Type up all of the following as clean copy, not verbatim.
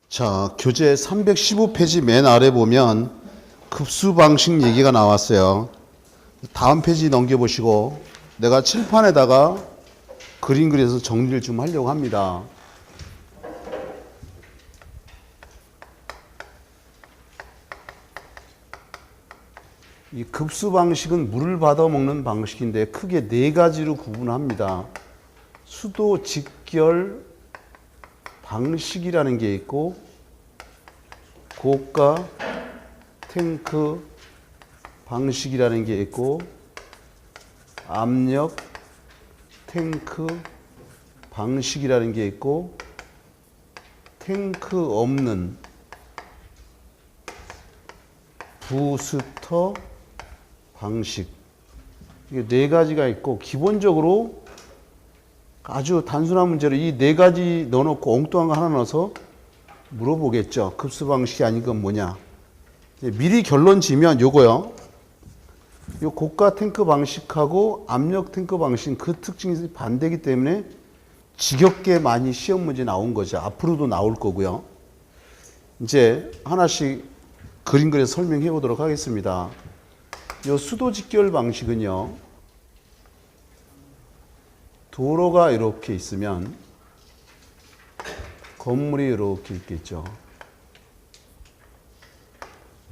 자, 교재 315페이지 맨 아래 보면 급수 방식 얘기가 나왔어요. 다음 페이지 넘겨보시고 내가 칠판에다가 그림 그려서 정리를 좀 하려고 합니다. 이 급수 방식은 물을 받아 먹는 방식인데 크게 네 가지로 구분합니다. 수도 직결 방식이라는 게 있고, 고가 탱크 방식이라는 게 있고, 압력 탱크 방식이라는 게 있고, 탱크 없는 부스터 방식. 이게 네 가지가 있고, 기본적으로 아주 단순한 문제로 이 네 가지 넣어놓고 엉뚱한 거 하나 넣어서 물어보겠죠. 급수 방식이 아닌 건 뭐냐. 미리 결론 지면 요거요. 요 고가 탱크 방식하고 압력 탱크 방식 그 특징이 반대이기 때문에 지겹게 많이 시험 문제 나온 거죠. 앞으로도 나올 거고요. 이제 하나씩 그림 그려서 설명해 보도록 하겠습니다. 요 수도 직결 방식은요. 도로가 이렇게 있으면 건물이 이렇게 있겠죠.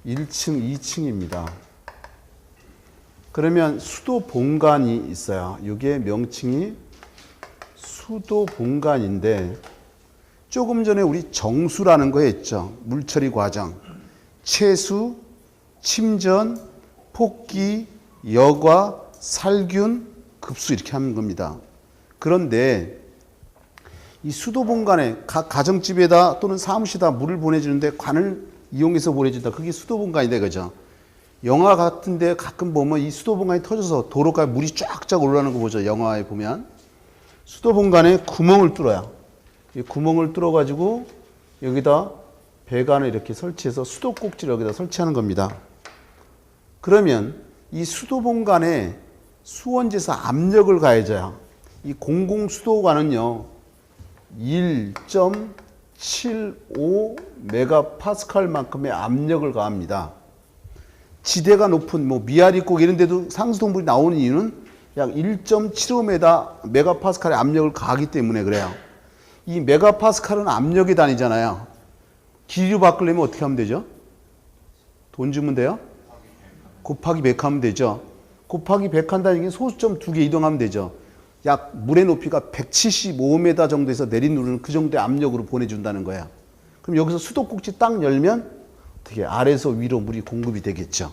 1층, 2층입니다. 그러면 수도 본관이 있어요. 이게 명칭이 수도 본관인데 조금 전에 우리 정수라는 거 했죠. 물처리 과정. 채수, 침전, 폭기, 여과, 살균, 급수 이렇게 하는 겁니다. 그런데 이 수도 본관에 각 가정집에다 또는 사무실에다 물을 보내주는데 관을 이용해서 보내준다. 그게 수도 본관이다, 그죠? 영화 같은데 가끔 보면 이 수도 본관이 터져서 도로가에 물이 쫙쫙 올라오는 거 보죠. 영화에 보면 수도 본관에 구멍을 뚫어요. 이 구멍을 뚫어가지고 여기다 배관을 이렇게 설치해서 수도 꼭지를 여기다 설치하는 겁니다. 그러면 이 수도 본관에 수원지에서 압력을 가해줘요. 이 공공수도관은요 1.75 메가파스칼만큼의 압력을 가합니다. 지대가 높은 뭐 미아리곡 이런 데도 상수동물이 나오는 이유는 약 1.75 메가파스칼의 압력을 가하기 때문에 그래요. 이 메가파스칼은 압력의 단위잖아요. 기류 바꾸려면 어떻게 하면 되죠? 돈 주면 돼요? 곱하기 100 하면 되죠. 곱하기 100 한다는 게 소수점 2개 이동하면 되죠. 약 물의 높이가 175m 정도에서 내리누르는 그 정도의 압력으로 보내준다는 거야. 그럼 여기서 수도꼭지 딱 열면 어떻게 아래에서 위로 물이 공급이 되겠죠.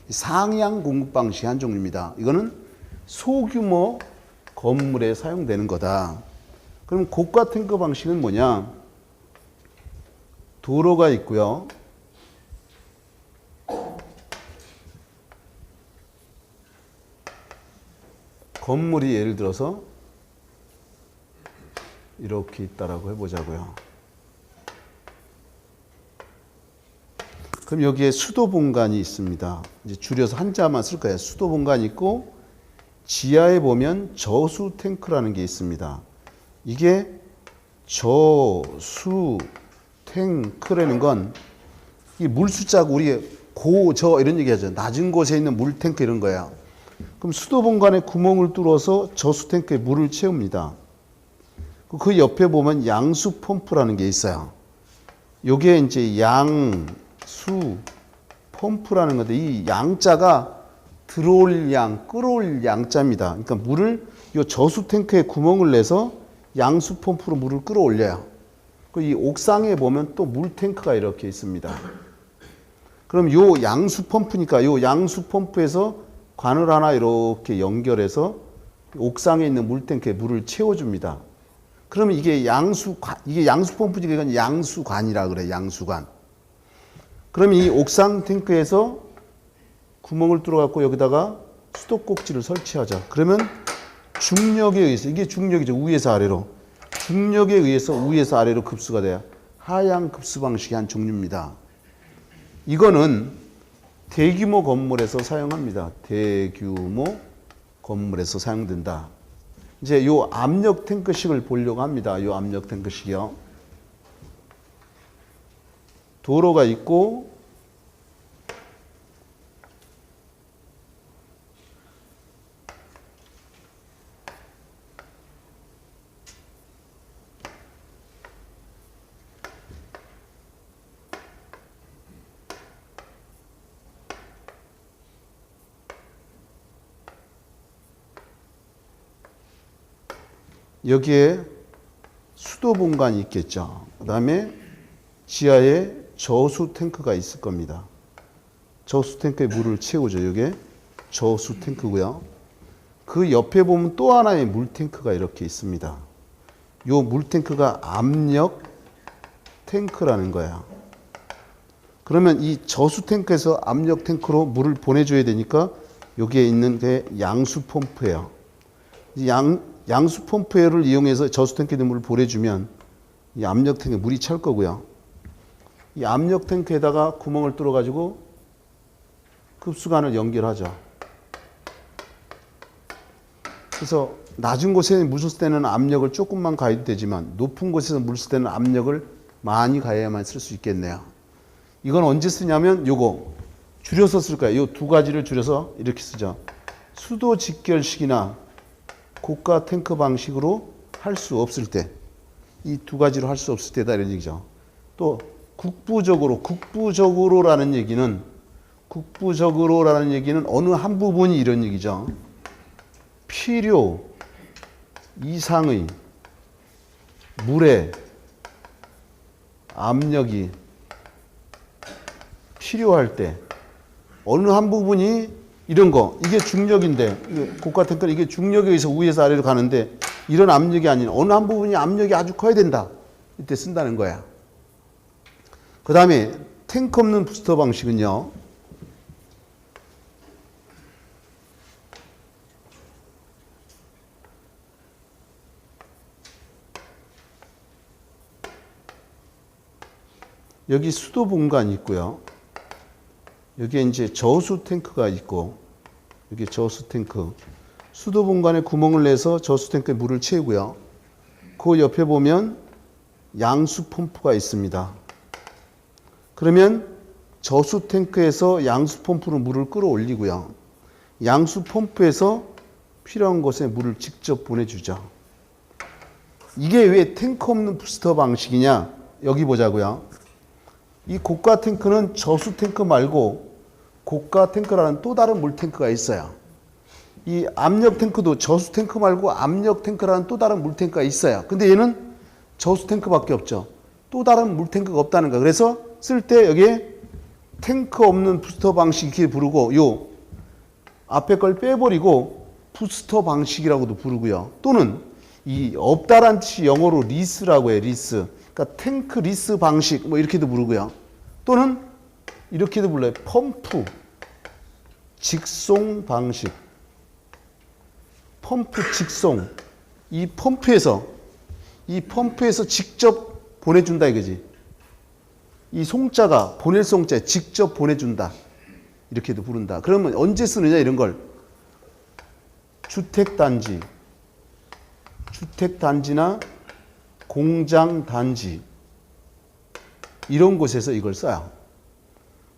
상향 공급 방식의 한 종류입니다. 이거는 소규모 건물에 사용되는 거다. 그럼 고가 탱크 방식은 뭐냐? 도로가 있고요. 건물이 예를 들어서 이렇게 있다라고 해보자고요. 그럼 여기에 수도 본관이 있습니다. 이제 줄여서 한자만 쓸 거예요. 수도 본관이 있고 지하에 보면 저수 탱크라는 게 있습니다. 이게 저수 탱크라는 건 이 물 숫자고 우리 고, 저 이런 얘기 하죠. 낮은 곳에 있는 물 탱크 이런 거예요. 그럼 수도 본관에 구멍을 뚫어서 저수 탱크에 물을 채웁니다. 그 옆에 보면 양수 펌프라는 게 있어요. 요게 이제 양수 펌프라는 건데 이 양자가 들어올 양, 끌어올 양자입니다. 그러니까 물을 요 저수 탱크에 구멍을 내서 양수 펌프로 물을 끌어올려요. 이 옥상에 보면 또 물 탱크가 이렇게 있습니다. 그럼 요 양수 펌프니까 요 양수 펌프에서 관을 하나 이렇게 연결해서 옥상에 있는 물탱크에 물을 채워줍니다. 그러면 이게 양수 펌프니까 이건 양수관이라 그래, 양수관. 그러면 이 옥상 탱크에서 구멍을 뚫어갖고 여기다가 수도꼭지를 설치하자. 그러면 중력에 의해서, 이게 중력이죠. 위에서 아래로. 중력에 의해서 위에서 아래로 급수가 돼요. 하향 급수 방식의 한 종류입니다. 이거는 대규모 건물에서 사용합니다. 대규모 건물에서 사용된다. 이제 요 압력 탱크식을 보려고 합니다. 요 압력 탱크식이요. 도로가 있고 여기에 수도 공간이 있겠죠. 그 다음에 지하에 저수 탱크가 있을 겁니다. 저수 탱크에 물을 채우죠. 이게 저수 탱크고요. 그 옆에 보면 또 하나의 물 탱크가 이렇게 있습니다. 이 물 탱크가 압력 탱크라는 거야. 그러면 이 저수 탱크에서 압력 탱크로 물을 보내줘야 되니까 여기에 있는 게 양수 펌프예요. 양수 펌프를 이용해서 저수 탱크에 물을 보내주면 이 압력 탱크에 물이 찰 거고요. 이 압력 탱크에다가 구멍을 뚫어 가지고 급수관을 연결하죠. 그래서 낮은 곳에 물 쓸 때는 압력을 조금만 가해도 되지만 높은 곳에서 물 쓸 때는 압력을 많이 가해야만 쓸 수 있겠네요. 이건 언제 쓰냐면 요거 줄여서 쓸 거예요. 요 두 가지를 줄여서 이렇게 쓰죠. 수도 직결식이나 고가 탱크 방식으로 할 수 없을 때, 이 두 가지로 할 수 없을 때다 이런 얘기죠. 또 국부적으로라는 얘기는 어느 한 부분이 이런 얘기죠. 필요 이상의 물의 압력이 필요할 때 어느 한 부분이 이런 거, 이게 중력인데, 고가 탱크는 이게 중력에 의해서 위에서 아래로 가는데 이런 압력이 아닌 어느 한 부분이 압력이 아주 커야 된다. 이때 쓴다는 거야. 그 다음에 탱크 없는 부스터 방식은요. 여기 수도 공간이 있고요. 여기에 이제 저수 탱크가 있고, 여기 저수 탱크. 수도 공간에 구멍을 내서 저수 탱크에 물을 채우고요. 그 옆에 보면 양수 펌프가 있습니다. 그러면 저수 탱크에서 양수 펌프로 물을 끌어올리고요. 양수 펌프에서 필요한 곳에 물을 직접 보내주죠. 이게 왜 탱크 없는 부스터 방식이냐? 여기 보자고요. 이 고가 탱크는 저수 탱크 말고 고가 탱크라는 또 다른 물 탱크가 있어요. 이 압력 탱크도 저수 탱크 말고 압력 탱크라는 또 다른 물 탱크가 있어요. 근데 얘는 저수 탱크밖에 없죠. 또 다른 물 탱크가 없다는 거야. 그래서 쓸 때 여기에 탱크 없는 부스터 방식 이렇게 부르고, 요 앞에 걸 빼버리고 부스터 방식이라고도 부르고요. 또는 이 없다란 뜻이 영어로 리스라고 해요. 리스. 그러니까 탱크 리스 방식 뭐 이렇게도 부르고요. 또는 이렇게도 불러요. 펌프 직송 방식. 펌프 직송. 이 펌프에서 직접 보내준다 이거지. 이 송자가 보낼 송자 직접 보내준다. 이렇게도 부른다. 그러면 언제 쓰느냐 이런 걸. 주택단지나 공장단지 이런 곳에서 이걸 써요.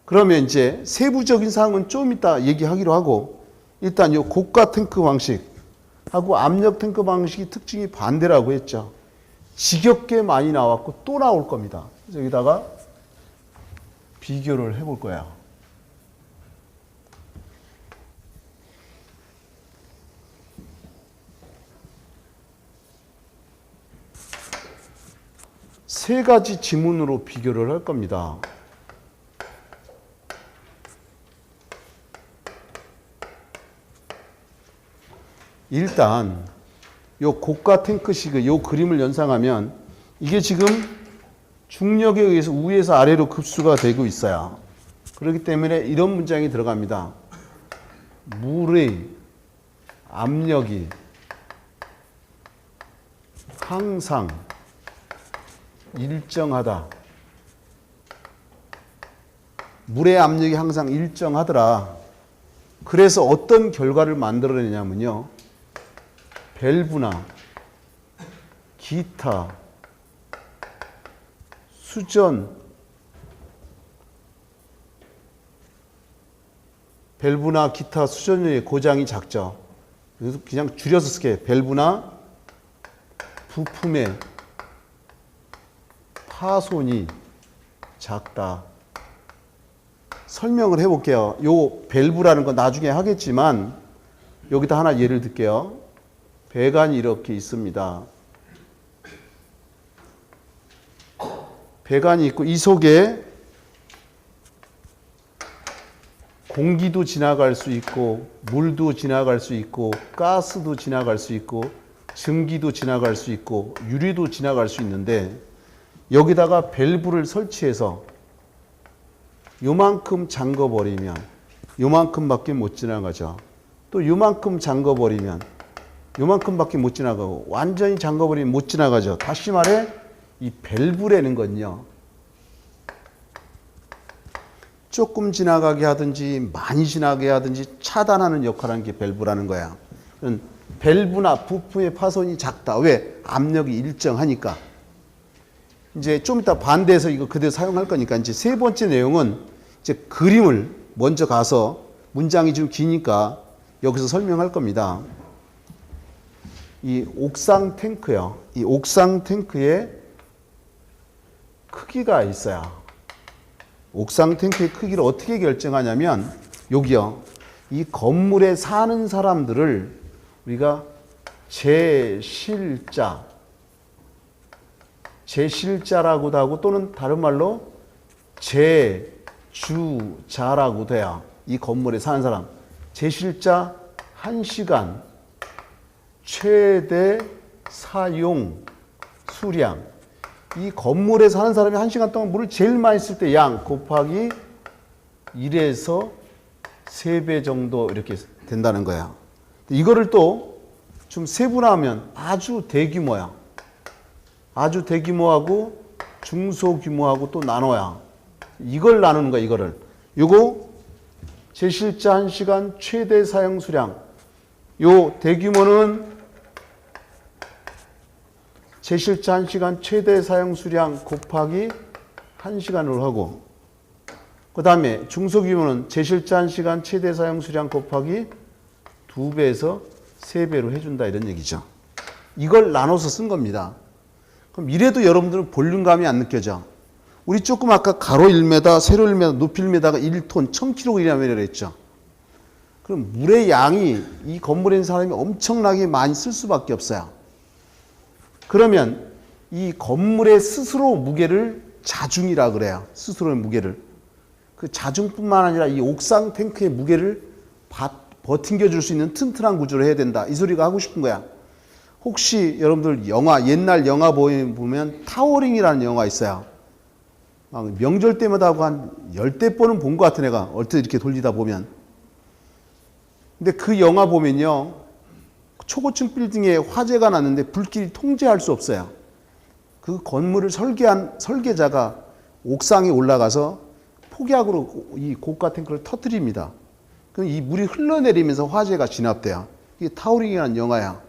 그러면 이제 세부적인 사항은 좀 이따 얘기하기로 하고, 일단 이 고가 탱크 방식하고 압력 탱크 방식이 특징이 반대라고 했죠. 지겹게 많이 나왔고 또 나올 겁니다. 그래서 여기다가 비교를 해볼 거예요. 세 가지 지문으로 비교를 할 겁니다. 일단 요 고가 탱크식의 요 그림을 연상하면 이게 지금 중력에 의해서 위에서 아래로 급수가 되고 있어요. 그렇기 때문에 이런 문장이 들어갑니다. 물의 압력이 항상 일정하다. 물의 압력이 항상 일정하더라. 그래서 어떤 결과를 만들어내냐면요. 밸브나 기타 수전 밸브나 기타 수전료의 고장이 작죠. 그래서 그냥 줄여서 쓸게. 밸브나 부품의 파손이 작다. 설명을 해볼게요. 요 밸브라는 건 나중에 하겠지만 여기다 하나 예를 들게요. 배관이 이렇게 있습니다. 배관이 있고 이 속에 공기도 지나갈 수 있고 물도 지나갈 수 있고 가스도 지나갈 수 있고 증기도 지나갈 수 있고 유리도 지나갈 수 있는데 여기다가 밸브를 설치해서 요만큼 잠궈버리면 요만큼밖에 못 지나가죠. 또 요만큼 잠궈버리면 요만큼밖에 못 지나가고 완전히 잠궈버리면 못 지나가죠. 다시 말해 이 밸브라는 건요. 조금 지나가게 하든지 많이 지나게 하든지 차단하는 역할을 하는 게 밸브라는 거야. 밸브나 부품의 파손이 작다. 왜? 압력이 일정하니까. 이제 좀 이따 반대해서 이거 그대로 사용할 거니까 이제 세 번째 내용은 이제 그림을 먼저 가서 문장이 좀 기니까 여기서 설명할 겁니다. 이 옥상 탱크요. 이 옥상 탱크에 크기가 있어요. 옥상 탱크의 크기를 어떻게 결정하냐면 여기요. 이 건물에 사는 사람들을 우리가 제실자라고도 하고 또는 다른 말로 제주자라고도 해요. 이 건물에 사는 사람. 제실자 1시간 최대 사용 수량. 이 건물에 사는 사람이 1시간 동안 물을 제일 많이 쓸 때 양 곱하기 1에서 3배 정도 이렇게 된다는 거야. 이거를 또 좀 세분화하면 아주 대규모야. 아주 대규모하고 중소규모하고 또 나눠야. 이걸 나누는 거야, 이거를. 요거 제실자 1시간 최대 사용 수량. 요 대규모는 제실자 1시간 최대 사용 수량 곱하기 1시간으로 하고 그 다음에 중소규모는 제실자 1시간 최대 사용 수량 곱하기 2배에서 3배로 해준다 이런 얘기죠. 이걸 나눠서 쓴 겁니다. 그럼 이래도 여러분들은 볼륨감이 안 느껴져. 우리 조금 아까 가로 1m, 세로 1m, 높이 1m가 1톤, 1000kg이라고 했죠. 그럼 물의 양이 이 건물에 있는 사람이 엄청나게 많이 쓸 수밖에 없어요. 그러면 이 건물의 스스로 무게를 자중이라 그래요. 스스로의 무게를. 그 자중뿐만 아니라 이 옥상 탱크의 무게를 버팅겨 줄 수 있는 튼튼한 구조를 해야 된다. 이 소리가 하고 싶은 거야. 혹시 여러분들 옛날 영화 보면 타워링이라는 영화 있어요. 명절 때마다 하고 한 10대 번은 본 것 같아 내가. 얼핏 이렇게 돌리다 보면. 근데 그 영화 보면요. 초고층 빌딩에 화재가 났는데 불길이 통제할 수 없어요. 그 건물을 설계한 설계자가 옥상에 올라가서 폭약으로 이 고가 탱크를 터뜨립니다. 그럼 이 물이 흘러내리면서 화재가 진압돼요. 이게 타워링이라는 영화야.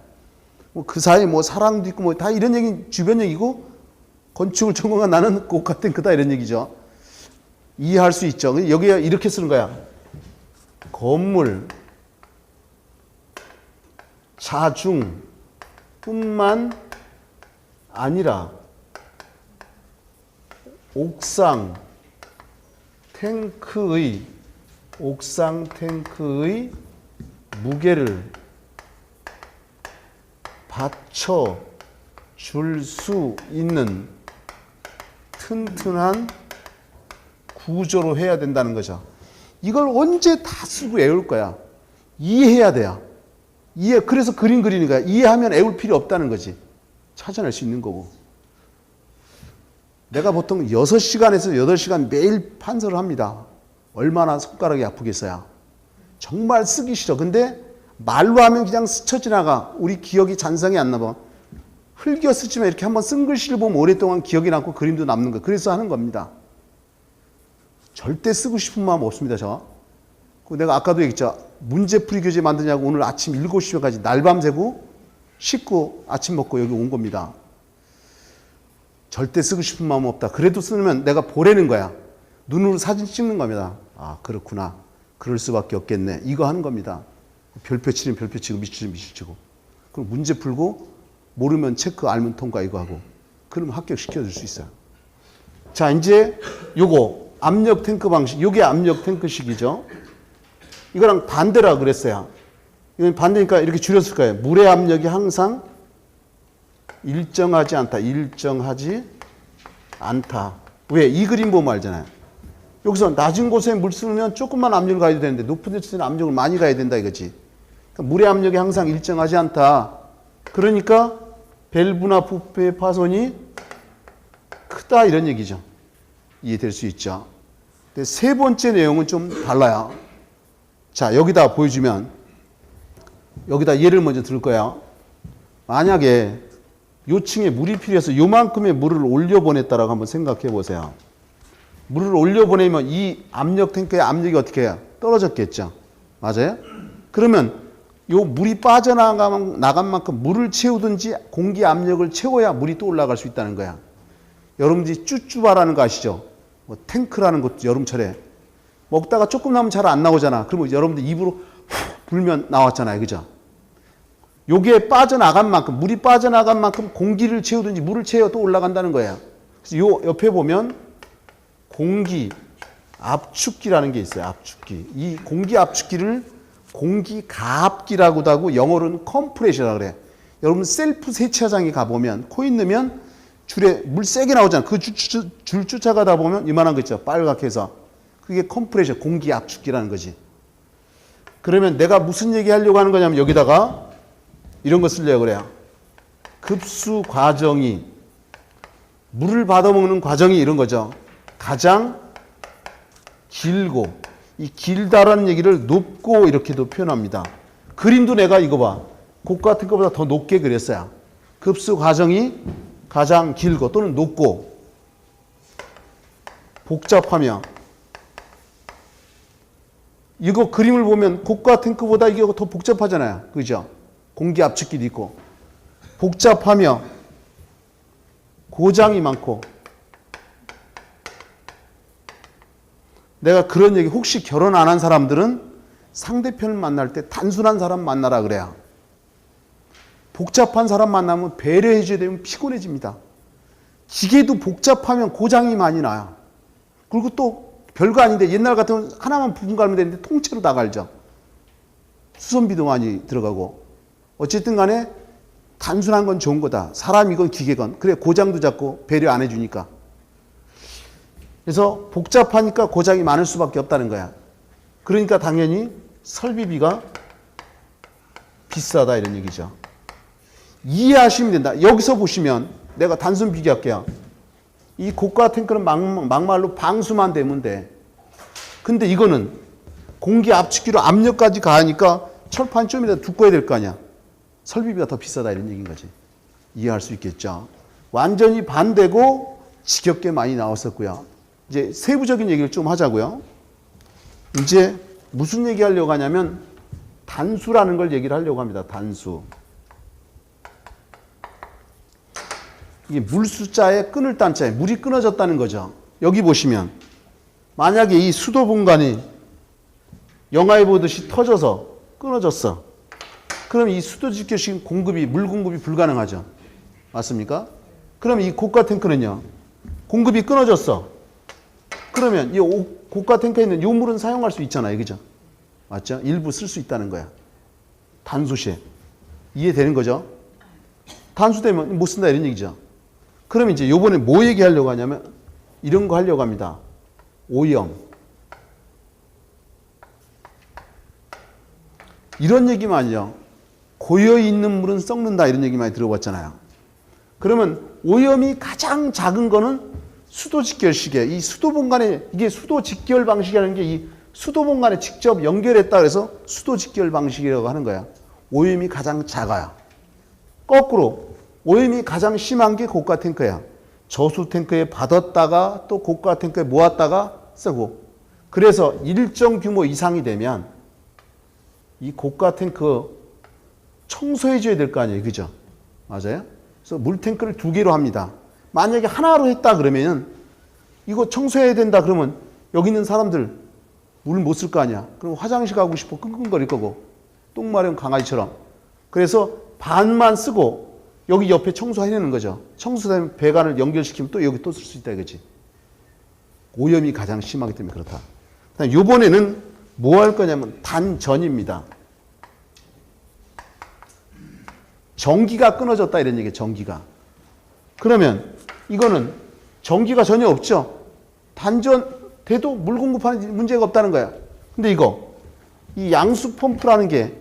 그 사이에 사랑도 있고 다 이런 얘기 주변 얘기고 건축을 전공한 나는 고가 탱크다 이런 얘기죠. 이해할 수 있죠. 여기에 이렇게 쓰는 거야. 건물 자중뿐만 아니라 옥상 탱크의 무게를 받쳐 줄 수 있는 튼튼한 구조로 해야 된다는 거죠. 이걸 언제 다 쓰고 외울 거야. 이해해야 돼요. 그래서 그림 그리는 거야. 이해하면 외울 필요 없다는 거지. 찾아낼 수 있는 거고. 내가 보통 6시간에서 8시간 매일 판서를 합니다. 얼마나 손가락이 아프겠어요. 정말 쓰기 싫어. 근데 말로 하면 그냥 스쳐 지나가. 우리 기억이 잔상이 안 나봐. 흘겨 쓰지만 이렇게 한번 쓴 글씨를 보면 오랫동안 기억이 남고 그림도 남는 거예요. 그래서 하는 겁니다. 절대 쓰고 싶은 마음 없습니다. 내가 아까도 얘기했죠. 문제풀이 교재 만드냐고 오늘 아침 7시까지 날밤 새고 씻고 아침 먹고 여기 온 겁니다. 절대 쓰고 싶은 마음 없다. 그래도 쓰면 내가 보라는 거야. 눈으로 사진 찍는 겁니다. 아, 그렇구나. 그럴 수밖에 없겠네. 이거 하는 겁니다. 별표 치면 별표 치고 미칠 치면 미칠 치고. 그럼 문제 풀고 모르면 체크 알면 통과 이거 하고. 그러면 합격시켜줄 수 있어요. 자, 이제 요거 압력 탱크 방식. 요게 압력 탱크식이죠. 이거랑 반대라 그랬어요. 이건 반대니까 이렇게 줄였을 거예요. 물의 압력이 항상 일정하지 않다. 일정하지 않다. 왜? 이 그림 보면 알잖아요. 여기서 낮은 곳에 물 쓰면 조금만 압력을 가야 되는데 높은 데서는 압력을 많이 가야 된다 이거지. 그러니까 물의 압력이 항상 일정하지 않다. 그러니까 밸브나 부패의 파손이 크다 이런 얘기죠. 이해될 수 있죠. 근데 세 번째 내용은 좀 달라요. 자, 여기다 보여주면 여기다 예를 먼저 들 거야. 만약에 요층에 물이 필요해서 요만큼의 물을 올려보냈다라고 한번 생각해 보세요. 물을 올려보내면 이 압력 탱크의 압력이 어떻게 해요? 떨어졌겠죠. 맞아요? 그러면 요 물이 빠져나간 만큼 물을 채우든지 공기 압력을 채워야 물이 또 올라갈 수 있다는 거야. 여러분들이 쭈쭈바라는 거 아시죠? 뭐 탱크라는 것도 여름철에 먹다가 조금 남으면 잘 안 나오잖아. 그러면 여러분들 입으로 후 불면 나왔잖아요. 그죠? 요게 빠져나간 만큼, 물이 빠져나간 만큼 공기를 채우든지 물을 채워 또 올라간다는 거예요. 그래서 요 옆에 보면 공기 압축기라는 게 있어요. 압축기. 이 공기 압축기를 공기 가압기라고도 하고 영어로는 컴프레셔라고 그래. 여러분 셀프 세차장에 가보면 코인 넣으면 줄에 물 세게 나오잖아. 그 줄 쫓아가다 보면 이만한 거 있죠. 빨갛게 해서. 그게 컴프레셔, 공기 압축기라는 거지. 그러면 내가 무슨 얘기 하려고 하는 거냐면 여기다가 이런 거 쓰려고 그래요. 급수 과정이, 물을 받아먹는 과정이 이런 거죠. 가장 길고, 이 길다라는 얘기를 높고 이렇게도 표현합니다. 그림도 내가 이거 봐. 곡 같은 것보다 더 높게 그렸어요. 급수 과정이 가장 길고 또는 높고 복잡하며, 이거 그림을 보면 곡과 탱크보다 이게 더 복잡하잖아요. 그죠? 공기 압축기도 있고 복잡하며 고장이 많고. 내가 그런 얘기, 혹시 결혼 안 한 사람들은 상대편을 만날 때 단순한 사람 만나라 그래요. 복잡한 사람 만나면 배려해 줘야 되면 피곤해집니다. 기계도 복잡하면 고장이 많이 나요. 그리고 또 별거 아닌데 옛날 같으면 하나만 부분 갈면 되는데 통째로 다 갈죠. 수선비도 많이 들어가고. 어쨌든 간에 단순한 건 좋은 거다. 사람이건 기계건. 그래, 고장도 잡고 배려 안 해주니까. 그래서 복잡하니까 고장이 많을 수밖에 없다는 거야. 그러니까 당연히 설비비가 비싸다 이런 얘기죠. 이해하시면 된다. 여기서 보시면 내가 단순 비교할게요. 이 고가 탱크는 막말로 방수만 되면 돼. 근데 이거는 공기 압축기로 압력까지 가니까 철판 좀이라도 두꺼워야 될 거 아니야. 설비비가 더 비싸다 이런 얘기인 거지. 이해할 수 있겠죠. 완전히 반대고 지겹게 많이 나왔었고요. 이제 세부적인 얘기를 좀 하자고요. 이제 무슨 얘기 하려고 하냐면 단수라는 걸 얘기를 하려고 합니다. 단수. 이게 물 숫자에 끊을 단자에 물이 끊어졌다는 거죠. 여기 보시면 만약에 이 수도 분간이 영화에 보듯이 터져서 끊어졌어. 그럼 이 수도 직결식 공급이, 물 공급이 불가능하죠. 맞습니까? 그럼 이 고가 탱크는요. 공급이 끊어졌어. 그러면 이 고가 탱크에 있는 이 물은 사용할 수 있잖아요. 그죠? 맞죠? 일부 쓸 수 있다는 거야. 단수시에. 이해되는 거죠? 단수되면 못 쓴다 이런 얘기죠. 그럼 이제 요번에 뭐 얘기하려고 하냐면 이런 거 하려고 합니다. 오염. 이런 얘기만요. 고여있는 물은 썩는다 이런 얘기 많이 들어봤잖아요. 그러면 오염이 가장 작은 거는 수도 직결식에, 이 수도 본관에, 이게 수도 직결 방식이라는 게 이 수도 본관에 직접 연결했다 그래서 수도 직결 방식이라고 하는 거야. 오염이 가장 작아요. 거꾸로 오염이 가장 심한 게 고가 탱크야. 저수 탱크에 받았다가 또 고가 탱크에 모았다가 쓰고. 그래서 일정 규모 이상이 되면 이 고가 탱크 청소해 줘야 될 거 아니에요. 그죠? 맞아요? 그래서 물탱크를 2개로 합니다. 만약에 하나로 했다 그러면 이거 청소해야 된다 그러면 여기 있는 사람들 물을 못 쓸 거 아니야. 그럼 화장실 가고 싶어 끙끙거릴 거고 똥 마려운 강아지처럼. 그래서 반만 쓰고 여기 옆에 청소해내는 거죠. 청소되면 배관을 연결시키면 또 여기 또 쓸 수 있다 이거지. 오염이 가장 심하기 때문에 그렇다. 이번에는 뭐 할 거냐면 단전입니다. 전기가 끊어졌다 이런 얘기예요. 전기가. 그러면 이거는 전기가 전혀 없죠. 단전 돼도 물 공급하는 문제가 없다는 거야. 근데 이 양수 펌프라는 게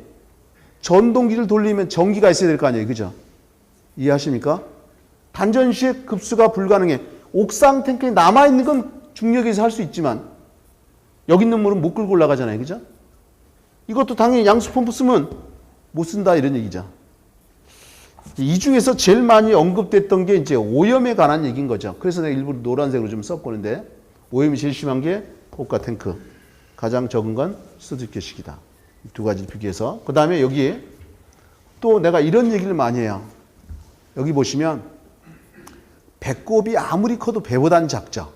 전동기를 돌리면 전기가 있어야 될 거 아니에요. 그죠? 이해하십니까? 단전 시에 급수가 불가능해. 옥상 탱크에 남아있는 건 중력에서 할 수 있지만 여기 있는 물은 못 끌고 올라가잖아요. 그죠? 이것도 당연히 양수 펌프 쓰면 못 쓴다 이런 얘기죠. 이 중에서 제일 많이 언급됐던 게 이제 오염에 관한 얘기인 거죠. 그래서 내가 일부러 노란색으로 좀 썼거는데 오염이 제일 심한 게 고가 탱크. 가장 적은 건 수두께식이다. 두 가지 비교해서. 그 다음에 여기에 또 내가 이런 얘기를 많이 해요. 여기 보시면 배꼽이 아무리 커도 배보다는 작죠.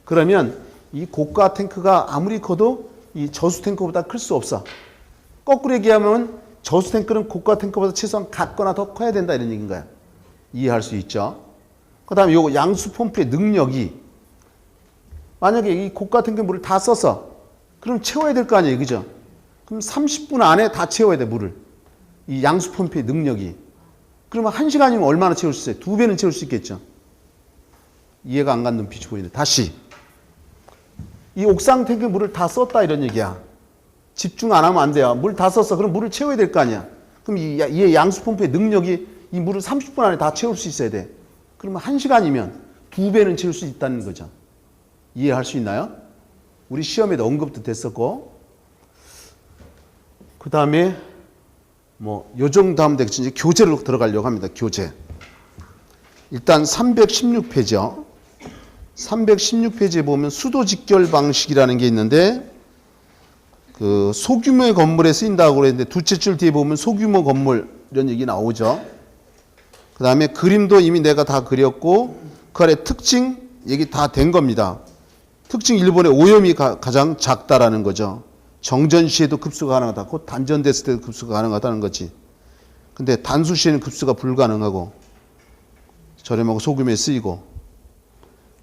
그러면 이 고가 탱크가 아무리 커도 이 저수 탱크보다 클 수 없어. 거꾸로 얘기하면 저수 탱크는 고가 탱크보다 최소한 같거나 더 커야 된다 이런 얘기인 거야. 이해할 수 있죠. 그 다음에 요거 양수 펌프의 능력이 만약에 이 고가 탱크 물을 다 썼어. 그럼 채워야 될 거 아니에요. 그죠? 그럼 30분 안에 다 채워야 돼 물을. 이 양수 펌프의 능력이. 그러면 1시간이면 얼마나 채울 수 있어요? 2배는 채울 수 있겠죠. 이해가 안 간 눈빛이 보이네. 다시. 이 옥상 탱크 물을 다 썼다 이런 얘기야. 집중 안 하면 안 돼요. 물 다 썼어. 그럼 물을 채워야 될 거 아니야. 그럼 이 양수 펌프의 능력이 이 물을 30분 안에 다 채울 수 있어야 돼. 그러면 1시간이면 2배는 채울 수 있다는 거죠. 이해할 수 있나요? 우리 시험에도 언급도 됐었고, 그 다음에 요 정도 하면 되겠지. 이제 교재로 들어가려고 합니다. 교재. 일단 316페이지요. 316페이지에 보면 수도 직결 방식이라는 게 있는데, 그 소규모의 건물에 쓰인다고 그랬는데 두째 줄 뒤에 보면 소규모 건물 이런 얘기 나오죠. 그 다음에 그림도 이미 내가 다 그렸고 그 아래 특징 얘기 다 된 겁니다. 특징 1번에 오염이 가장 작다라는 거죠. 정전 시에도 급수가 가능하다. 곧 단전됐을 때도 급수가 가능하다는 거지. 근데 단수 시에는 급수가 불가능하고 저렴하고 소규모에 쓰이고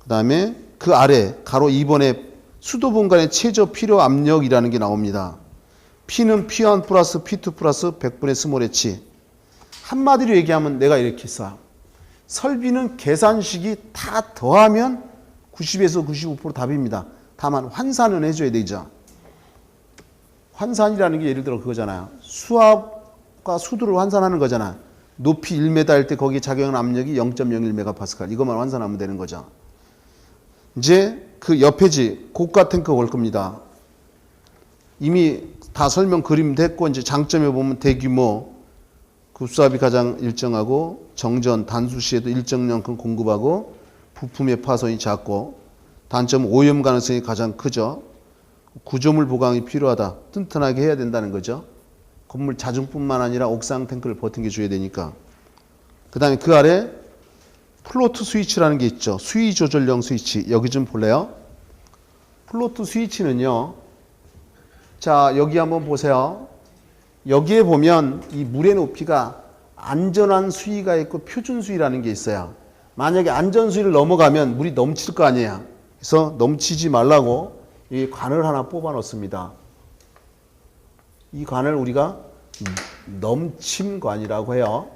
그 다음에 그 아래 가로 2번에 수도분간의 최저 필요 압력이라는 게 나옵니다. P는 P1 플러스 P2 플러스 100분의 스몰 h. 한마디로 얘기하면 내가 이렇게 써. 설비는 계산식이 다 더하면 90에서 95% 답입니다. 다만 환산은 해줘야 되죠. 환산이라는 게 예를 들어 그거잖아요. 수압과 수도를 환산하는 거잖아. 높이 1m일 때 거기에 작용하는 압력이 0.01MPa. 이것만 환산하면 되는 거죠. 이제 그 옆에지 고가 탱크 올 겁니다. 이미 다 설명 그림 됐고 이제 장점에 보면 대규모 급수압이 가장 일정하고 정전 단수 시에도 일정량큼 공급하고 부품의 파손이 작고 단점 오염 가능성이 가장 크죠. 구조물 보강이 필요하다. 튼튼하게 해야 된다는 거죠. 건물 자중뿐만 아니라 옥상 탱크를 버팅겨 줘야 되니까. 그 다음에 그 아래 플로트 스위치라는 게 있죠. 수위 조절형 스위치. 여기 좀 볼래요? 플로트 스위치는요. 자, 여기 한번 보세요. 여기에 보면 이 물의 높이가 안전한 수위가 있고 표준 수위라는 게 있어요. 만약에 안전 수위를 넘어가면 물이 넘칠 거 아니에요. 그래서 넘치지 말라고 이 관을 하나 뽑아 놓습니다. 이 관을 우리가 넘침관이라고 해요.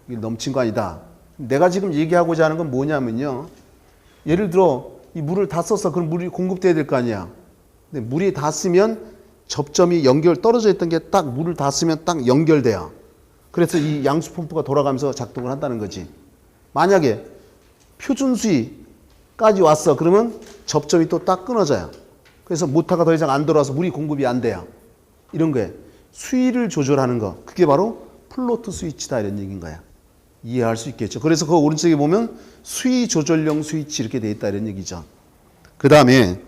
이게 넘침관이다. 내가 지금 얘기하고자 하는 건 뭐냐면요. 예를 들어 이 물을 다 써서 그럼 물이 공급돼야 될 거 아니야. 근데 물이 다 쓰면 접점이 떨어져 있던 게 딱 물을 다 쓰면 딱 연결돼요. 그래서 이 양수 펌프가 돌아가면서 작동을 한다는 거지. 만약에 표준 수위까지 왔어. 그러면 접점이 또 딱 끊어져요. 그래서 모터가 더 이상 안 돌아와서 물이 공급이 안 돼요. 이런 거예요. 수위를 조절하는 거. 그게 바로 플로트 스위치다 이런 얘기인 거야. 이해할 수 있겠죠. 그래서 그 오른쪽에 보면 수위 조절용 스위치 이렇게 돼 있다 이런 얘기죠. 그 다음에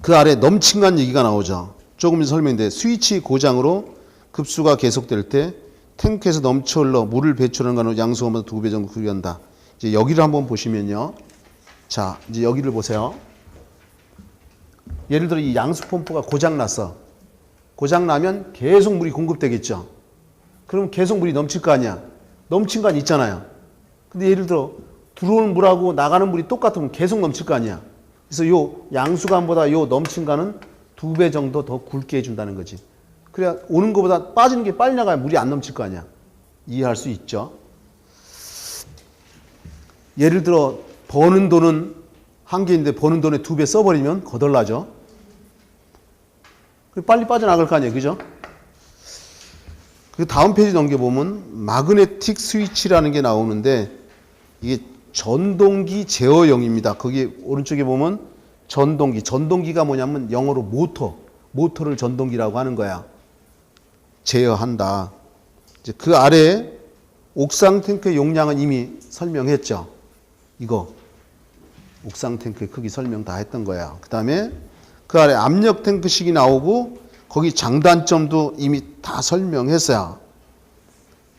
그 아래 넘침관 얘기가 나오죠. 조금 설명인데 스위치 고장으로 급수가 계속될 때 탱크에서 넘쳐 흘러 물을 배출하는 것은 양수보다 2배 정도 급여한다. 이제 여기를 한번 보시면요. 자, 이제 여기를 보세요. 예를 들어 이 양수 펌프가 고장 났어. 고장 나면 계속 물이 공급되겠죠. 그럼 계속 물이 넘칠 거 아니야. 넘친 간 있잖아요. 근데 예를 들어 들어오는 물하고 나가는 물이 똑같으면 계속 넘칠 거 아니야. 그래서 요 양수관보다 요 넘친 간은 2배 정도 더 굵게 해준다는 거지. 그래야 오는 것보다 빠지는 게 빨리 나가야 물이 안 넘칠 거 아니야. 이해할 수 있죠. 예를 들어 버는 돈은 한 개인데 버는 돈에 2배 써버리면 거덜나죠. 빨리 빠져나갈 거 아니에요. 그죠? 그 다음 페이지 넘겨보면 마그네틱 스위치라는 게 나오는데 이게 전동기 제어용입니다. 거기 오른쪽에 보면 전동기. 전동기가 뭐냐면 영어로 모터를 전동기라고 하는 거야. 제어한다. 이제 그 아래에 옥상 탱크의 용량은 이미 설명했죠. 이거 옥상 탱크의 크기 설명 다 했던 거야. 그 다음에 그 아래 압력 탱크식이 나오고 거기 장단점도 이미 다 설명했어요.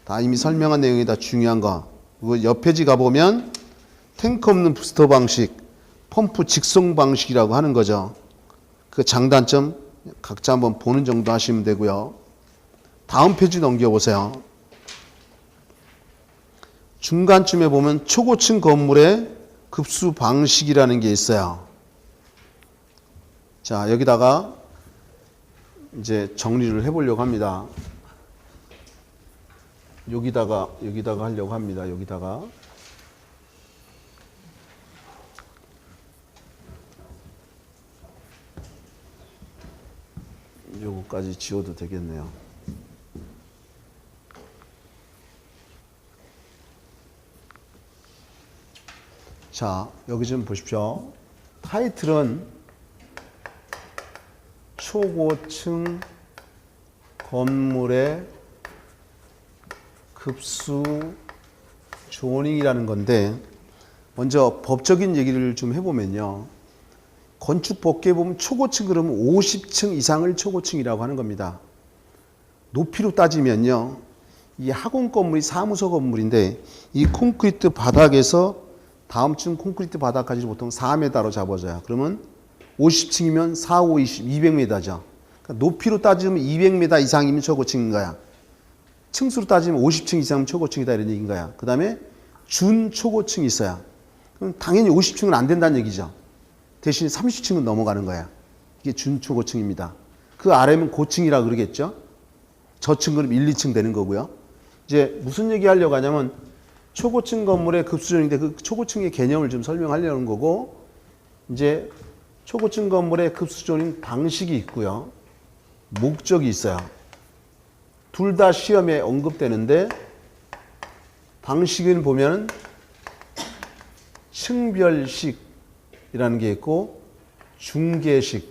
다 이미 설명한 내용이다. 중요한 거. 그리고 옆 페이지 가보면 탱크 없는 부스터 방식, 펌프 직송 방식이라고 하는 거죠. 그 장단점 각자 한번 보는 정도 하시면 되고요. 다음 페이지 넘겨보세요. 중간쯤에 보면 초고층 건물의 급수 방식이라는 게 있어요. 자, 여기다가 이제 정리를 해보려고 합니다. 여기다가 하려고 합니다. 여기다가. 요거까지 지워도 되겠네요. 자, 여기 좀 보십시오. 타이틀은 초고층 건물의 급수 조닝이라는 건데, 먼저 법적인 얘기를 좀 해보면요. 건축법계에 보면 초고층 그러면 50층 이상을 초고층이라고 하는 겁니다. 높이로 따지면요. 이 학원 건물이 사무소 건물인데 이 콘크리트 바닥에서 다음 층 콘크리트 바닥까지 보통 4m로 잡아줘요. 그러면 50층이면 4, 5, 20, 200m죠. 그러니까 높이로 따지면 200m 이상이면 초고층인 거야. 층수로 따지면 50층 이상이면 초고층이다 이런 얘기인 거야. 그 다음에 준초고층이 있어요. 그럼 당연히 50층은 안 된다는 얘기죠. 대신 30층은 넘어가는 거야. 이게 준초고층입니다. 그 아래면 고층이라 그러겠죠. 저층 그럼 1, 2층 되는 거고요. 이제 무슨 얘기 하려고 하냐면 초고층 건물의 급수조인데 그 초고층의 개념을 좀 설명하려는 거고, 이제 초고층 건물의 급수조인 방식이 있고요. 목적이 있어요. 둘 다 시험에 언급되는데 방식은 보면 층별식이라는 게 있고 중계식이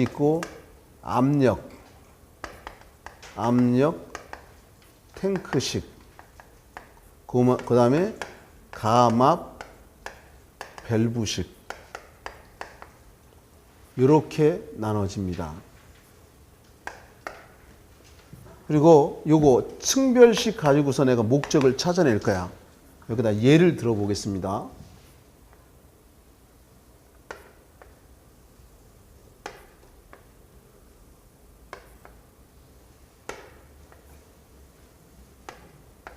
있고 압력 탱크식, 그 다음에 가압 밸브식, 이렇게 나눠집니다. 그리고 요거 층별식 가지고서 내가 목적을 찾아낼 거야. 여기다 예를 들어보겠습니다.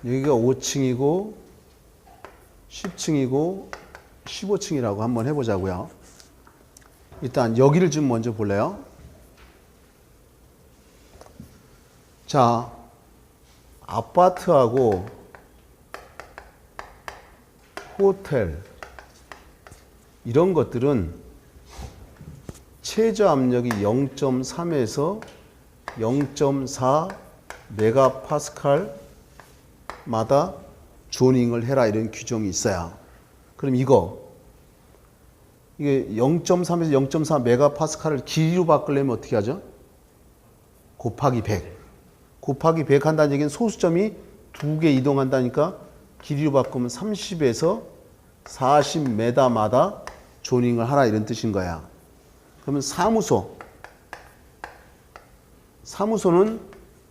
여기가 5층이고 10층이고 15층이라고 한번 해보자고요. 일단 여기를 좀 먼저 볼래요? 자, 아파트하고 호텔 이런 것들은 최저 압력이 0.3에서 0.4 메가파스칼마다 조닝을 해라 이런 규정이 있어요. 그럼 이게 0.3에서 0.4 메가파스칼을 길이로 바꾸려면 어떻게 하죠? 곱하기 100. 곱하기 100 한다는 얘기는 소수점이 2개 이동한다니까 길이로 바꾸면 30에서 40m마다 조닝을 하라 이런 뜻인 거야. 그러면 사무소는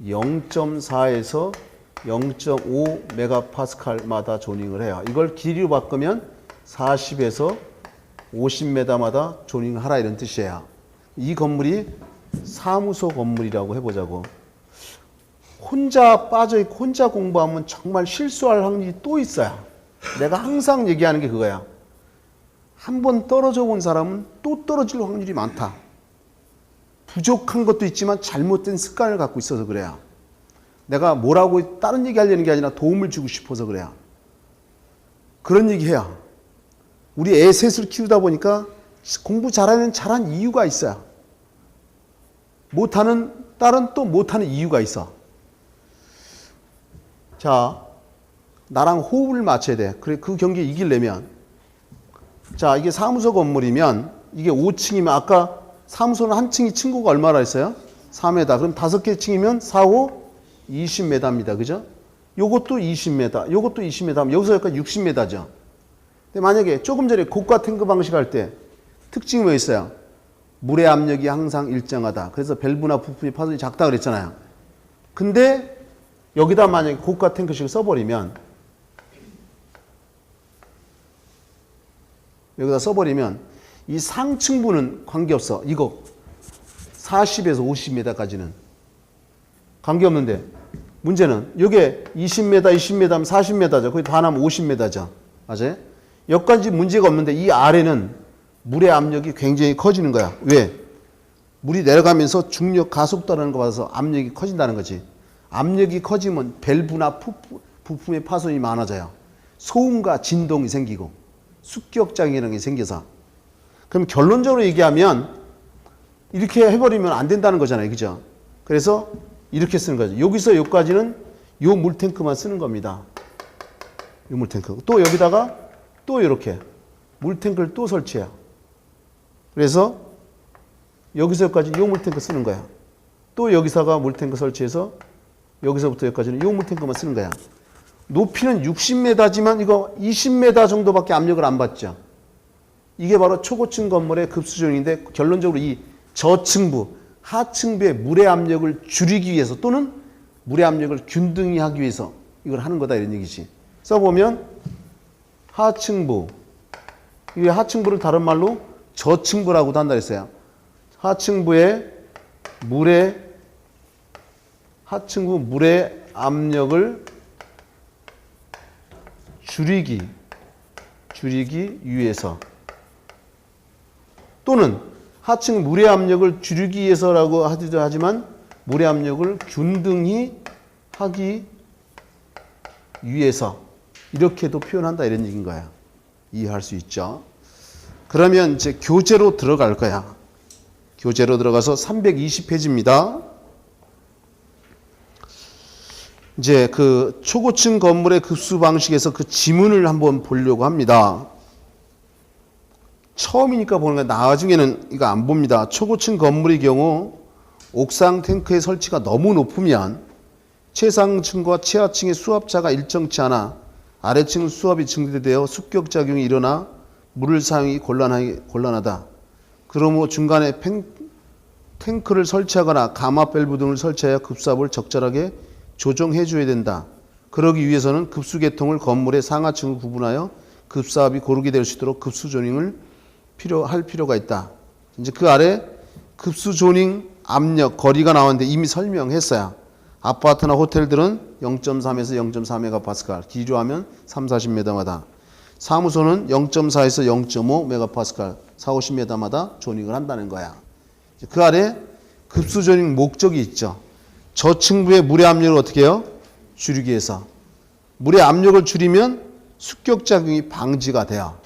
0.4에서 0.5 메가파스칼마다 조닝을 해요. 이걸 길이로 바꾸면 40에서 50m마다 조닝하라 이런 뜻이에요. 이 건물이 사무소 건물이라고 해보자고. 혼자 빠져있고 혼자 공부하면 정말 실수할 확률이 또 있어요. 내가 항상 얘기하는 게 그거야. 한 번 떨어져 본 사람은 또 떨어질 확률이 많다. 부족한 것도 있지만 잘못된 습관을 갖고 있어서 그래요. 내가 뭐라고 다른 얘기 하려는 게 아니라 도움을 주고 싶어서 그래요. 그런 얘기 해요. 우리 애 셋을 키우다 보니까 공부 잘하는 잘한 이유가 있어요. 못하는 딸은 또 못하는 이유가 있어. 자, 나랑 호흡을 맞춰야 돼. 그래, 그 경기에 이기려면. 자, 이게 사무소 건물이면 이게 5층이면 아까 사무소는 한 층이 층고가 얼마나 했어요? 4m. 그럼 5개 층이면 4, 5, 20m입니다. 그죠? 요것도 20m, 요것도 20m 하면 여기서 여기까지 60m죠. 근데 만약에 조금 전에 고가 탱크 방식 할 때 특징이 뭐 있어요? 물의 압력이 항상 일정하다. 그래서 밸브나 부품의 파손이 작다 그랬잖아요. 근데 여기다 만약에 고가 탱크식을 써버리면 여기다 써버리면 이 상층부는 관계없어. 이거 40에서 50m까지는 관계없는데 문제는 이게 20m, 20m면 40m죠. 거기 다 나면 50m죠. 맞아요? 여기까지 문제가 없는데 이 아래는 물의 압력이 굉장히 커지는 거야. 왜? 물이 내려가면서 중력 가속도라는 거 받아서 압력이 커진다는 거지. 압력이 커지면 밸브나 부품의 파손이 많아져요. 소음과 진동이 생기고 습격장애라는 게 생겨서. 그럼 결론적으로 얘기하면 이렇게 해버리면 안 된다는 거잖아요. 그죠? 그래서 이렇게 쓰는 거죠. 여기서 여기까지는 요 물탱크만 쓰는 겁니다. 요 물탱크. 또 여기다가 또 이렇게 물탱크를 또 설치해요. 그래서 여기서 여기까지 요 물탱크 쓰는 거야. 또 여기다가 물탱크 설치해서 여기서부터 여기까지는 요 물탱크만 쓰는 거야. 높이는 60m지만 이거 20m 정도밖에 압력을 안 받죠. 이게 바로 초고층 건물의 급수조인데 결론적으로 이 저층부, 하층부의 물의 압력을 줄이기 위해서 또는 물의 압력을 균등히 하기 위해서 이걸 하는 거다 이런 얘기지. 써보면 하층부, 이 하층부를 다른 말로 저층부라고도 한다 그랬어요. 하층부의 하층부 물의 압력을 줄이기 위해서 또는 하층 물의 압력을 줄이기 위해서라고 하기도 하지만 물의 압력을 균등히 하기 위해서 이렇게도 표현한다 이런 얘기인 거야. 이해할 수 있죠? 그러면 이제 교재로 들어갈 거야. 교재로 들어가서 320페이지입니다. 이제 그 초고층 건물의 급수 방식에서 그 지문을 한번 보려고 합니다. 처음이니까 보는 거야. 나중에는 이거 안 봅니다. 초고층 건물의 경우 옥상 탱크의 설치가 너무 높으면 최상층과 최하층의 수압차가 일정치 않아 아래층 수압이 증대되어 습격작용이 일어나 물을 사용이 곤란하다. 그러므로 중간에 탱크를 설치하거나 가마 밸브 등을 설치하여 급수압을 적절하게 조정해 줘야 된다. 그러기 위해서는 급수계통을 건물의 상하층을 구분하여 급수압이 고르게 될 수 있도록 급수조닝을 할 필요가 있다. 이제 그 아래 급수조닝 압력 거리가 나왔는데 이미 설명했어요. 아파트나 호텔들은 0.3에서 0.4메가파스칼, 기조하면 3, 40m마다. 사무소는 0.4에서 0.5메가파스칼, 4, 50m마다 조닝을 한다는 거야. 그 아래 급수조닝 목적이 있죠. 저층부의 물의 압력을 어떻게 해요? 줄이기 위해서. 물의 압력을 줄이면 습격작용이 방지가 돼요.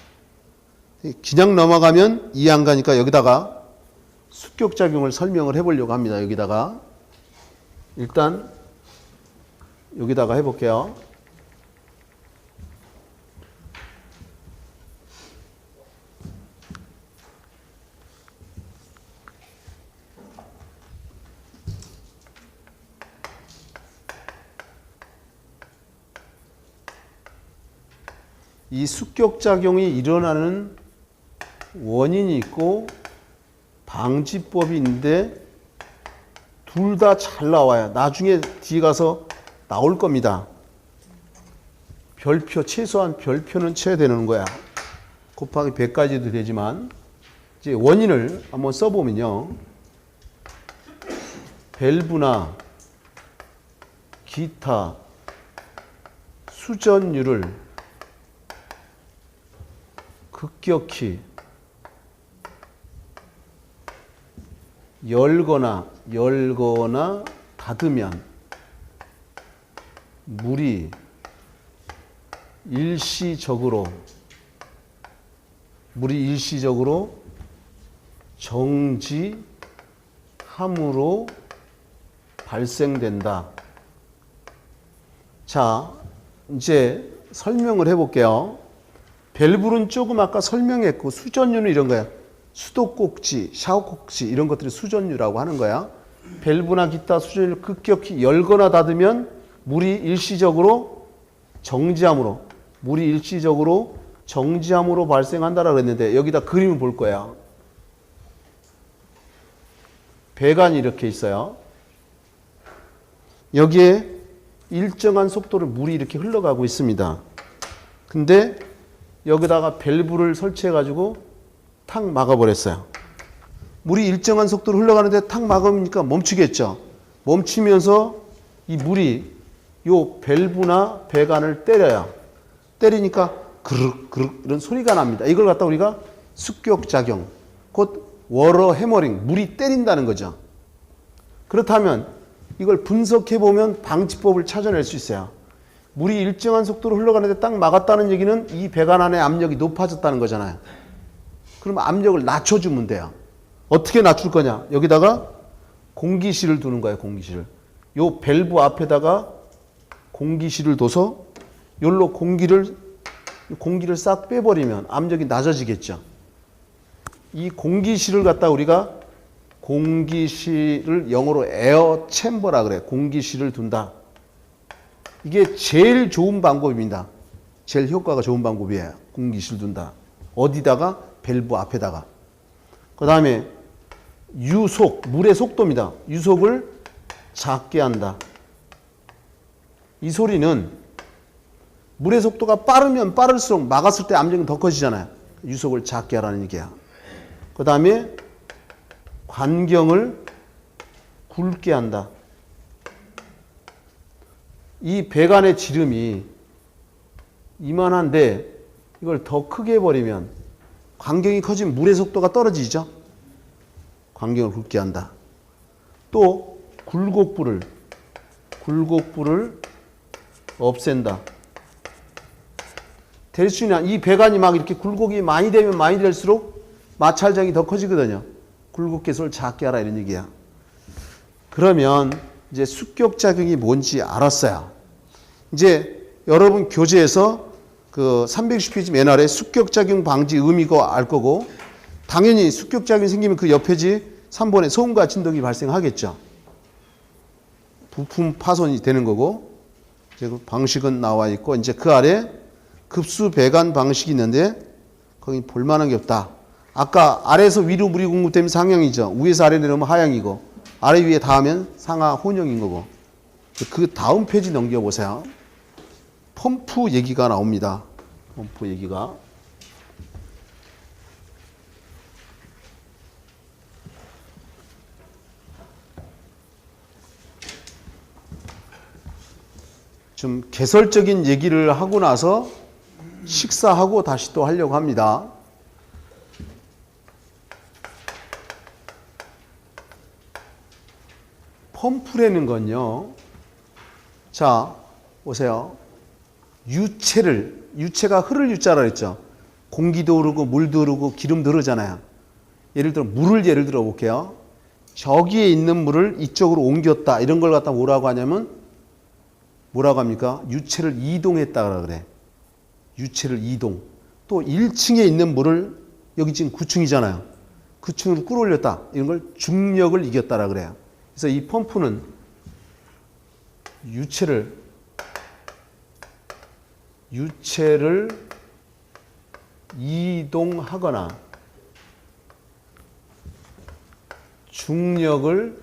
그냥 넘어가면 이해 안 가니까 여기다가 습격작용을 설명을 해보려고 합니다. 여기다가 일단 여기다가 해볼게요. 이 습격작용이 일어나는 원인이 있고 방지법이 있는데 둘 다 잘 나와요. 나중에 뒤에 가서 나올 겁니다. 별표, 최소한 별표는 쳐야 되는 거야. 곱하기 100까지도 되지만 이제 원인을 한번 써보면요. 밸브나 기타 수전율을 급격히 열거나 닫으면 물이 일시적으로 정지함으로 발생된다. 자, 이제 설명을 해볼게요. 밸브는 조금 아까 설명했고 수전유는 이런 거야. 수도꼭지, 샤워꼭지 이런 것들이 수전유라고 하는 거야. 밸브나 기타 수전유를 급격히 열거나 닫으면 물이 일시적으로 정지함으로 발생한다라고 그랬는데 여기다 그림을 볼 거야. 배관이 이렇게 있어요. 여기에 일정한 속도로 물이 이렇게 흘러가고 있습니다. 근데 여기다가 밸브를 설치해 가지고 탁 막아버렸어요. 물이 일정한 속도로 흘러가는데 탁 막으니까 멈추겠죠. 멈추면서 이 물이 요 밸브나 배관을 때려요. 때리니까 그르륵 그르륵 이런 소리가 납니다. 이걸 갖다 우리가 습격작용, 곧 워러 해머링, 물이 때린다는 거죠. 그렇다면 이걸 분석해 보면 방지법을 찾아낼 수 있어요. 물이 일정한 속도로 흘러가는데 딱 막았다는 얘기는 이 배관 안에 압력이 높아졌다는 거잖아요. 그럼 압력을 낮춰주면 돼요. 어떻게 낮출 거냐? 여기다가 공기실을 두는 거예요. 공기실을. 요 밸브 앞에다가 공기실을 둬서 요로 공기를 싹 빼버리면 압력이 낮아지겠죠. 이 공기실을 갖다 우리가 공기실을 영어로 에어 챔버라 그래. 공기실을 둔다. 이게 제일 좋은 방법입니다. 제일 효과가 좋은 방법이에요. 공기실 둔다. 어디다가? 밸브 앞에다가. 그 다음에 유속, 물의 속도입니다. 유속을 작게 한다. 이 소리는 물의 속도가 빠르면 빠를수록 막았을 때 압력은 더 커지잖아요. 유속을 작게 하라는 얘기야. 그 다음에 관경을 굵게 한다. 이 배관의 지름이 이만한데 이걸 더 크게 해버리면 관경이 커지면 물의 속도가 떨어지죠. 관경을 굵게 한다. 또 굴곡부를 없앤다. 될 수 있냐? 이 배관이 막 이렇게 굴곡이 많이 되면 많이 될수록 마찰력이 더 커지거든요. 굴곡 개수를 작게 하라 이런 얘기야. 그러면 이제 습격작용이 뭔지 알았어요. 이제 여러분 교재에서 그 360페이지 맨 아래 습격작용 방지 의미가 알 거고, 당연히 습격작용이 생기면 그 옆에지 3번에 소음과 진동이 발생하겠죠. 부품 파손이 되는 거고, 이제 그 방식은 나와 있고, 이제 그 아래 급수 배관 방식이 있는데 거기 볼만한 게 없다. 아까 아래에서 위로 물이 공급되면 상향이죠. 위에서 아래 내려오면 하향이고, 아래 위에 닿으면 상하 혼형인 거고. 그 다음 페이지 넘겨보세요. 펌프 얘기가 나옵니다. 펌프 얘기가. 좀 개설적인 얘기를 하고 나서 식사하고 다시 또 하려고 합니다. 펌프라는 건요. 자, 보세요. 유체가 흐를 유자라 그랬죠. 공기도 흐르고 물도 흐르고 기름도 흐르잖아요. 예를 들어 물을 예를 들어 볼게요. 저기에 있는 물을 이쪽으로 옮겼다. 이런 걸 갖다 뭐라고 하냐면 뭐라고 합니까? 유체를 이동했다 그래. 유체를 이동. 또 1층에 있는 물을 여기 지금 9층이잖아요. 9층으로 끌어올렸다. 이런 걸 중력을 이겼다라 그래요. 그래서 이 펌프는 유체를 이동하거나 중력을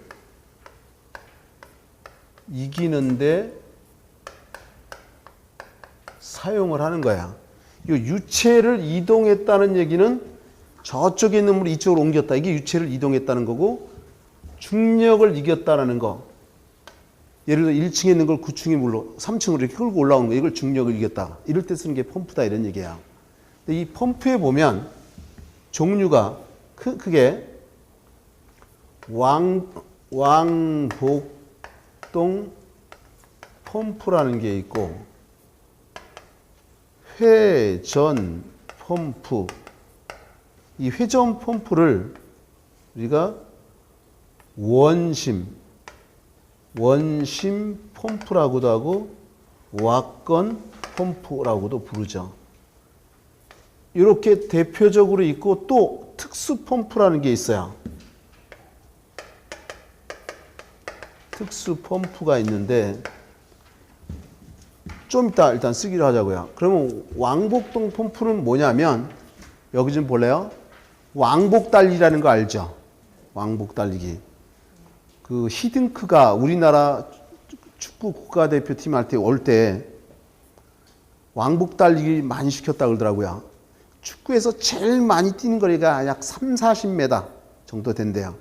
이기는데 사용을 하는 거야. 이 유체를 이동했다는 얘기는 저쪽에 있는 물이 이쪽으로 옮겼다. 이게 유체를 이동했다는 거고, 중력을 이겼다라는 거. 예를 들어 1층에 있는 걸 9층의 물로 3층으로 이렇게 끌고 올라오는 거. 이걸 중력을 이겼다. 이럴 때 쓰는 게 펌프다 이런 얘기야. 근데 이 펌프에 보면 종류가 크게 왕복동 펌프라는 게 있고, 회전 펌프. 이 회전 펌프를 우리가 원심 펌프라고도 하고 왁건 펌프라고도 부르죠. 이렇게 대표적으로 있고, 또 특수 펌프라는 게 있어요. 특수 펌프가 있는데 좀 이따 일단 쓰기로 하자고요. 그러면 왕복동 펌프는 뭐냐면, 여기 좀 볼래요? 왕복 달리기라는 거 알죠? 왕복 달리기. 그 히딩크가 우리나라 축구 국가대표팀 할 때 올 때 왕복 달리기 많이 시켰다 그러더라고요. 축구에서 제일 많이 뛰는 거리가 약 3, 40m 정도 된대요.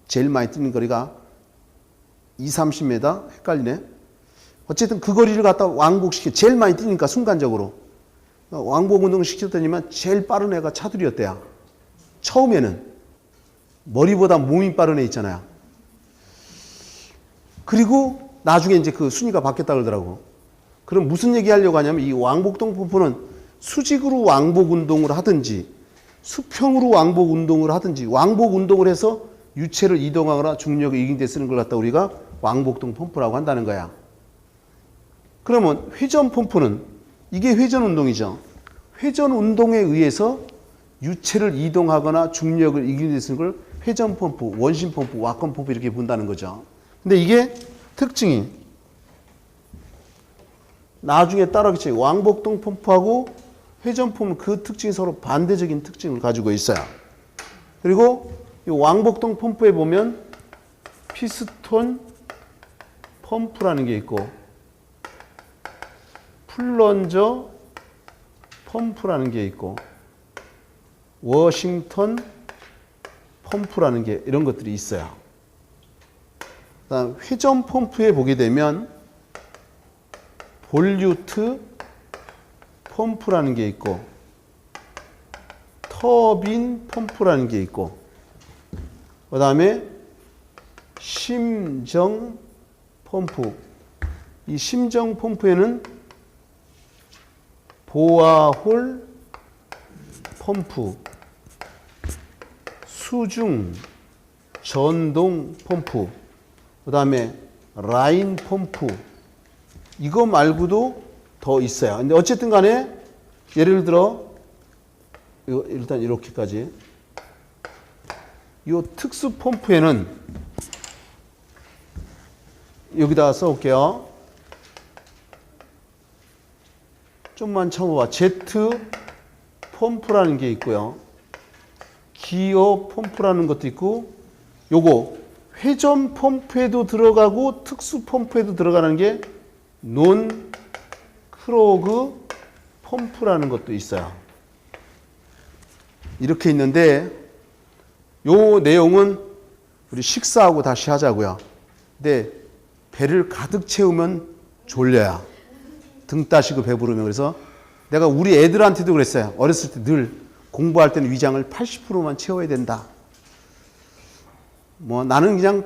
제일 많이 뛰는 거리가 2, 30m? 헷갈리네. 어쨌든 그 거리를 갖다 왕복시켜. 제일 많이 뛰니까 순간적으로. 왕복 운동을 시켰더니만 제일 빠른 애가 차두리였대요. 처음에는. 머리보다 몸이 빠른 애 있잖아요. 그리고 나중에 이제 그 순위가 바뀌었다 그러더라고. 그럼 무슨 얘기 하려고 하냐면, 이 왕복동 펌프는 수직으로 왕복 운동을 하든지 수평으로 왕복 운동을 하든지 왕복 운동을 해서 유체를 이동하거나 중력을 이긴 데 쓰는 걸 갖다 우리가 왕복동 펌프라고 한다는 거야. 그러면 회전 펌프는, 이게 회전 운동이죠. 회전 운동에 의해서 유체를 이동하거나 중력을 이기는 데 쓰는 걸 회전 펌프, 원심 펌프, 왁건 펌프 이렇게 본다는 거죠. 근데 이게 특징이 나중에 따라오겠지. 왕복동 펌프하고 회전 펌프는 그 특징이 서로 반대적인 특징을 가지고 있어요. 그리고 이 왕복동 펌프에 보면 피스톤 펌프라는 게 있고 플런저 펌프라는 게 있고 워싱턴 펌프라는 게, 이런 것들이 있어요. 그다음 회전 펌프에 보게 되면 볼류트 펌프라는 게 있고 터빈 펌프라는 게 있고, 그 다음에 심정 펌프. 이 심정 펌프에는 보아홀 펌프, 수중 전동 펌프, 그 다음에 라인 펌프. 이거 말고도 더 있어요. 근데 어쨌든 간에 예를 들어 일단 이렇게까지. 이 특수 펌프에는 여기다 써올게요. 좀만 참아봐. 제트 펌프라는 게 있고요. 기어 펌프라는 것도 있고, 요거 회전 펌프에도 들어가고 특수 펌프에도 들어가는 게 논 크로그 펌프라는 것도 있어요. 이렇게 있는데 요 내용은 우리 식사하고 다시 하자고요. 근데 배를 가득 채우면 졸려야. 등 따시고 배부르면. 그래서 내가 우리 애들한테도 그랬어요. 어렸을 때 늘 공부할 때는 위장을 80%만 채워야 된다. 뭐 나는 그냥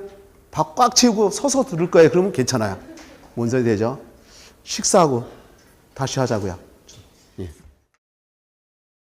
밥 꽉 채우고 서서 들을 거예요. 그러면 괜찮아요. 뭔 소리 되죠? 식사하고 다시 하자고요.